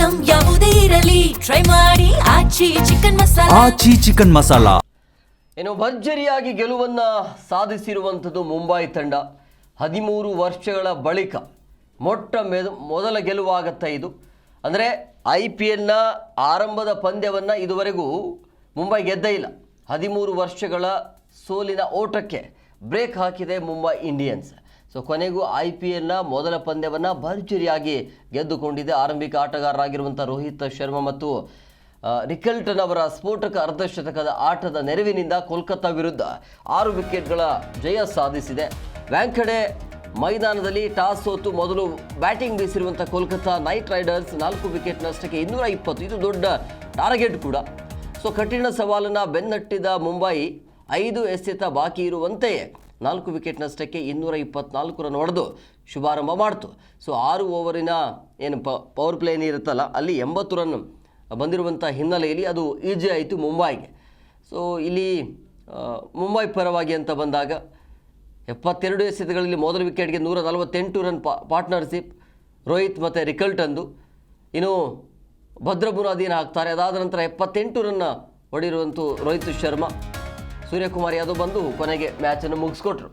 Item ಯಾವುದೇ ಇರಲಿ try ಮಾಡಿ ಆಚಿ ಚಿಕನ್ ಮಸಾಲಾ. ಇನ್ನು ಭರ್ಜರಿಯಾಗಿ ಗೆಲುವನ್ನು ಸಾಧಿಸಿರುವಂಥದ್ದು ಮುಂಬೈ ತಂಡ 13 ವರ್ಷಗಳ ಬಳಿಕ ಮೊದಲ ಗೆಲುವಾಗತ್ತಾ ಇದು. ಅಂದರೆ IPLನ ಆರಂಭದ ಪಂದ್ಯವನ್ನು ಇದುವರೆಗೂ ಮುಂಬೈ ಗೆದ್ದೇ ಇಲ್ಲ. 13 ವರ್ಷಗಳ ಸೋಲಿನ ಓಟಕ್ಕೆ ಬ್ರೇಕ್ ಹಾಕಿದೆ ಮುಂಬೈ ಇಂಡಿಯನ್ಸ್. ಸೊ ಕೊನೆಗೂ IPLನ ಮೊದಲ ಪಂದ್ಯವನ್ನು ಭರ್ಜರಿಯಾಗಿ ಗೆದ್ದುಕೊಂಡಿದೆ. ಆರಂಭಿಕ ಆಟಗಾರರಾಗಿರುವಂಥ ರೋಹಿತ್ ಶರ್ಮಾ ಮತ್ತು ರಿಕಲ್ಟನ್ ಅವರ ಸ್ಫೋಟಕ ಅರ್ಧಶತಕದ ಆಟದ ನೆರವಿನಿಂದ ಕೋಲ್ಕತ್ತಾ ವಿರುದ್ಧ 6 ವಿಕೆಟ್ಗಳ ಜಯ ಸಾಧಿಸಿದೆ. ವ್ಯಾಂಖಡೆ ಮೈದಾನದಲ್ಲಿ ಟಾಸ್ ಸೋತು ಮೊದಲು ಬ್ಯಾಟಿಂಗ್ ಬೀಸಿರುವಂಥ ಕೋಲ್ಕತ್ತಾ ನೈಟ್ ರೈಡರ್ಸ್ 4 ವಿಕೆಟ್ ನಷ್ಟಕ್ಕೆ 220, ಇದು ದೊಡ್ಡ ಟಾರ್ಗೆಟ್ ಕೂಡ. ಸೊ ಕಠಿಣ ಸವಾಲನ್ನು ಬೆನ್ನಟ್ಟಿದ ಮುಂಬೈ 5 ಎಸೆತ ಬಾಕಿ ಇರುವಂತೆಯೇ 4 ವಿಕೆಟ್ ನಷ್ಟಕ್ಕೆ 224 ರನ್ ಹೊಡೆದು ಶುಭಾರಂಭ ಮಾಡ್ತು. ಸೊ 6 ಓವರಿನ ಏನು ಪವರ್ ಪ್ಲೇ ಇರುತ್ತಲ್ಲ, ಅಲ್ಲಿ 80 ರನ್ ಬಂದಿರುವಂಥ ಹಿನ್ನೆಲೆಯಲ್ಲಿ ಅದು ಈಜಿ ಆಯಿತು ಮುಂಬೈಗೆ. ಸೊ ಇಲ್ಲಿ ಮುಂಬೈ ಪರವಾಗಿ ಅಂತ ಬಂದಾಗ 72 ಎಸೆತಗಳಲ್ಲಿ ಮೊದಲ ವಿಕೆಟ್ಗೆ 148 ರನ್ ಪಾರ್ಟ್ನರ್ಶಿಪ್ ರೋಹಿತ್ ಮತ್ತು ರಿಕಲ್ಟನ್ದು. ಇನ್ನು ಭದ್ರ ಬುನಾದಿಯನ್ನು ಹಾಕ್ತಾರೆ. ಅದಾದ ನಂತರ 78 ರನ್ ಹೊಡಿರುವಂಥ ರೋಹಿತ್ ಶರ್ಮಾ, ಸೂರ್ಯಕುಮಾರ್ ಯಾದವ್ ಬಂದು ಕೊನೆಗೆ ಮ್ಯಾಚನ್ನು ಮುಗಿಸ್ಕೊಟ್ರು.